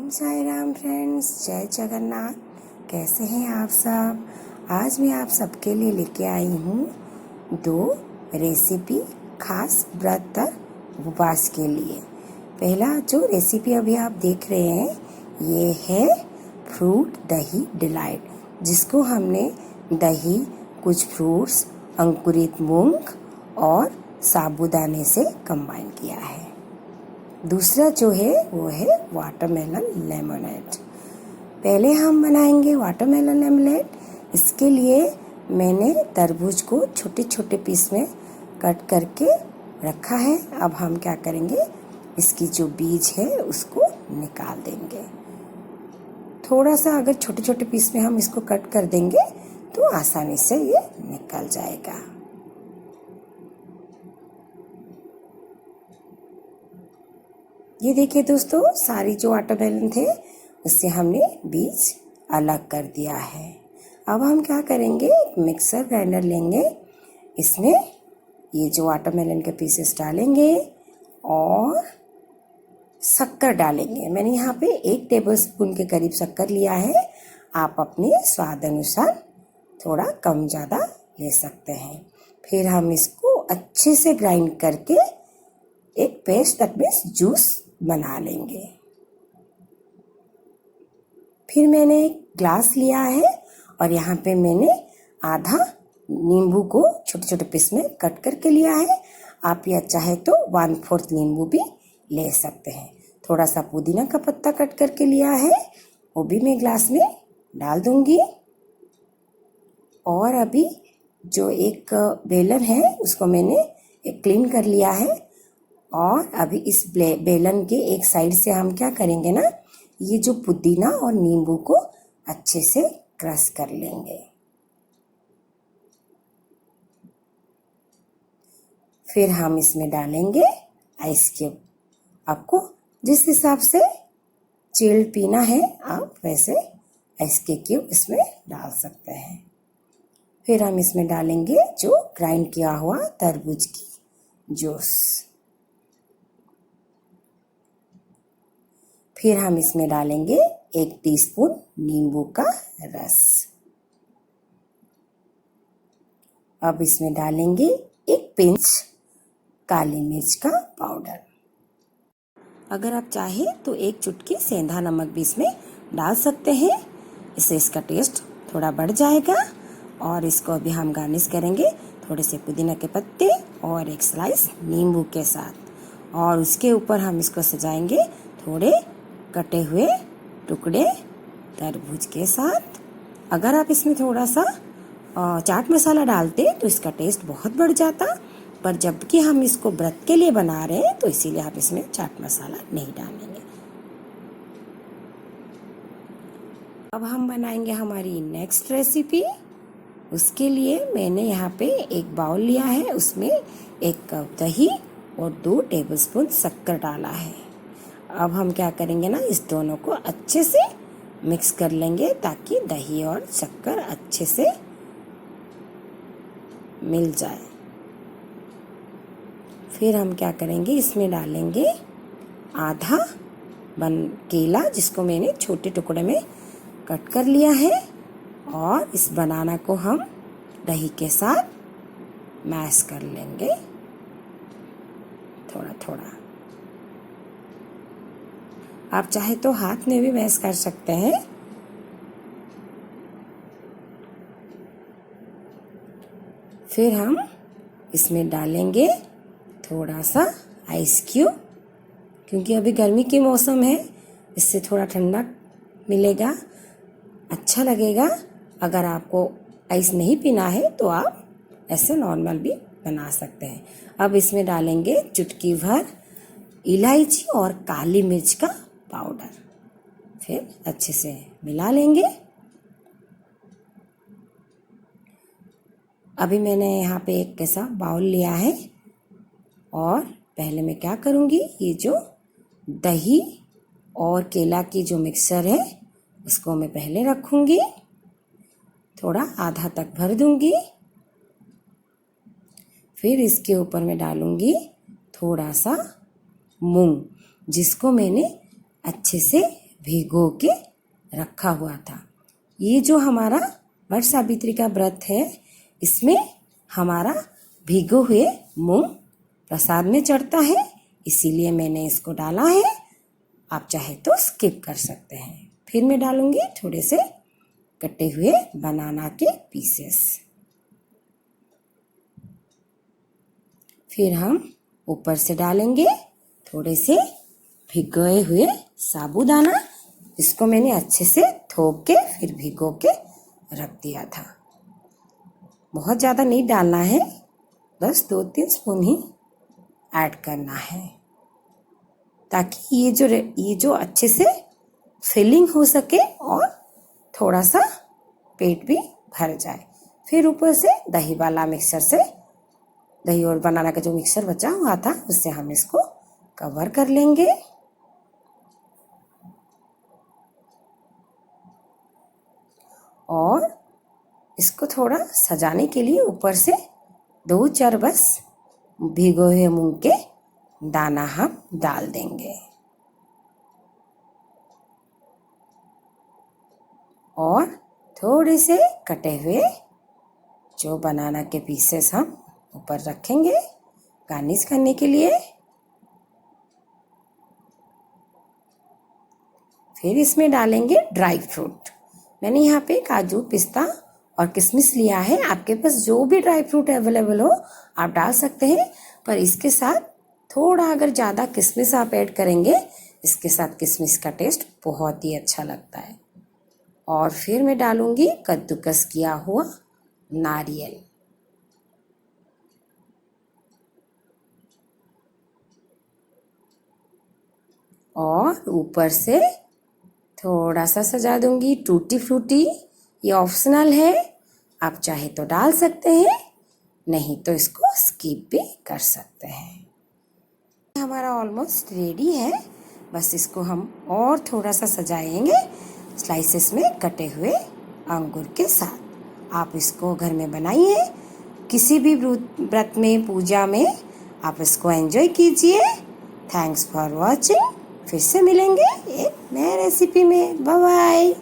ओम Sai Ram friends, जय जगन्नाथ। कैसे हैं आप सब। आज मैं आप सबके लिए लेके आई हूँ 2 रेसिपी खास व्रत उपवास के लिए। पहला जो रेसिपी अभी आप देख रहे हैं ये है फ्रूट दही डिलाइट, जिसको हमने दही, कुछ फ्रूट्स, अंकुरित मूंग और साबूदाने से कंबाइन किया है। दूसरा जो है वो है वाटरमेलन लेमनेड। पहले हम बनाएंगे वाटरमेलन लेमनेड। इसके लिए मैंने तरबूज को छोटे छोटे पीस में कट करके रखा है। अब हम क्या करेंगे, इसकी जो बीज है उसको निकाल देंगे। थोड़ा सा अगर छोटे छोटे पीस में हम इसको कट कर देंगे तो आसानी से ये निकल जाएगा। ये देखिए दोस्तों, सारी जो वाटरमेलन थे उससे हमने बीज अलग कर दिया है। अब हम क्या करेंगे, एक मिक्सर ग्राइंडर लेंगे, इसमें ये जो वाटरमेलन के पीसेस डालेंगे और शक्कर डालेंगे। मैंने यहाँ पे 1 टेबलस्पून के करीब शक्कर लिया है। आप अपने स्वाद अनुसार थोड़ा कम ज़्यादा ले सकते हैं। फिर हम इसको अच्छे से ग्राइंड करके एक पेस्ट दैट मीन्स जूस बना लेंगे। फिर मैंने एक ग्लास लिया है और यहाँ पे मैंने आधा नींबू को छोटे छोटे पीस में कट करके लिया है। आप या चाहे तो 1/4 नींबू भी ले सकते हैं। थोड़ा सा पुदीना का पत्ता कट करके लिया है, वो भी मैं ग्लास में डाल दूंगी। और अभी जो एक बेलन है उसको मैंने एक क्लीन कर लिया है। और अभी इस बेलन के एक साइड से हम क्या करेंगे ना, ये जो पुदीना और नींबू को अच्छे से क्रश कर लेंगे। फिर हम इसमें डालेंगे आइस क्यूब। आपको जिस हिसाब से चिल्ड पीना है आप वैसे आइस के क्यूब इसमें डाल सकते हैं। फिर हम इसमें डालेंगे जो ग्राइंड किया हुआ तरबूज की जूस। फिर हम इसमें डालेंगे 1 टीस्पून नींबू का रस। अब इसमें डालेंगे 1 पिंच काली मिर्च का पाउडर। अगर आप चाहे तो 1 चुटकी सेंधा नमक भी इसमें डाल सकते हैं, इससे इसका टेस्ट थोड़ा बढ़ जाएगा। और इसको अभी हम गार्निश करेंगे थोड़े से पुदीना के पत्ते और 1 स्लाइस नींबू के साथ। और उसके ऊपर हम इसको सजाएंगे थोड़े कटे हुए टुकड़े तरबूज के साथ। अगर आप इसमें थोड़ा सा चाट मसाला डालते तो इसका टेस्ट बहुत बढ़ जाता, पर जबकि हम इसको व्रत के लिए बना रहे हैं तो इसीलिए आप इसमें चाट मसाला नहीं डालेंगे। अब हम बनाएंगे हमारी नेक्स्ट रेसिपी। उसके लिए मैंने यहाँ पे एक बाउल लिया है, उसमें 1 कप दही और 2 टेबलस्पून शक्कर डाला है। अब हम क्या करेंगे ना, इस दोनों को अच्छे से मिक्स कर लेंगे ताकि दही और शक्कर अच्छे से मिल जाए। फिर हम क्या करेंगे, इसमें डालेंगे आधा केला, जिसको मैंने छोटे टुकड़े में कट कर लिया है। और इस बनाना को हम दही के साथ मैश कर लेंगे थोड़ा थोड़ा। आप चाहे तो हाथ में भी मैश कर सकते हैं। फिर हम इसमें डालेंगे थोड़ा सा आइस क्यूब, क्योंकि अभी गर्मी के मौसम है, इससे थोड़ा ठंडा मिलेगा, अच्छा लगेगा। अगर आपको आइस नहीं पीना है तो आप ऐसे नॉर्मल भी बना सकते हैं। अब इसमें डालेंगे चुटकी भर इलायची और काली मिर्च का पाउडर। फिर अच्छे से मिला लेंगे। अभी मैंने यहाँ पे एक कैसा बाउल लिया है और पहले मैं क्या करूँगी, ये जो दही और केला की जो मिक्सचर है उसको मैं पहले रखूँगी, थोड़ा आधा तक भर दूँगी। फिर इसके ऊपर मैं डालूँगी थोड़ा सा मूंग, जिसको मैंने अच्छे से भिगो के रखा हुआ था। ये जो हमारा वट सावित्री का व्रत है, इसमें हमारा भिगो हुए मूंग प्रसाद में चढ़ता है, इसीलिए मैंने इसको डाला है। आप चाहे तो स्किप कर सकते हैं। फिर मैं डालूंगी थोड़े से कटे हुए बनाना के पीसेस। फिर हम ऊपर से डालेंगे थोड़े से भिगोए हुए साबूदाना, जिसको मैंने अच्छे से थोक के फिर भिगो के रख दिया था। बहुत ज़्यादा नहीं डालना है, बस 2-3 स्पून ही ऐड करना है, ताकि ये जो अच्छे से फिलिंग हो सके और थोड़ा सा पेट भी भर जाए। फिर ऊपर से दही वाला मिक्सर से, दही और बनाना का जो मिक्सर बचा हुआ था, उससे हम इसको कवर कर लेंगे। और इसको थोड़ा सजाने के लिए ऊपर से 2-4 बस भिगोए हुए मूंग के दाना हम डाल देंगे। और थोड़े से कटे हुए जो बनाना के पीसेस हम ऊपर रखेंगे गार्निश करने के लिए। फिर इसमें डालेंगे ड्राई फ्रूट। मैंने यहाँ पे काजू, पिस्ता और किशमिश लिया है। आपके पास जो भी ड्राई फ्रूट अवेलेबल हो आप डाल सकते हैं, पर इसके साथ थोड़ा अगर ज़्यादा किशमिश आप ऐड करेंगे, इसके साथ किशमिश का टेस्ट बहुत ही अच्छा लगता है। और फिर मैं डालूंगी कद्दूकस किया हुआ नारियल। और ऊपर से थोड़ा सा सजा दूंगी टूटी फ्रूटी। ये ऑप्शनल है, आप चाहे तो डाल सकते हैं, नहीं तो इसको स्किप भी कर सकते हैं। हमारा ऑलमोस्ट रेडी है, बस इसको हम और थोड़ा सा सजाएंगे स्लाइसेस में कटे हुए अंगूर के साथ। आप इसको घर में बनाइए, किसी भी व्रत में, पूजा में आप इसको एंजॉय कीजिए। Thanks for watching. फिर से मिलेंगे एक नए रेसिपी में। Bye bye.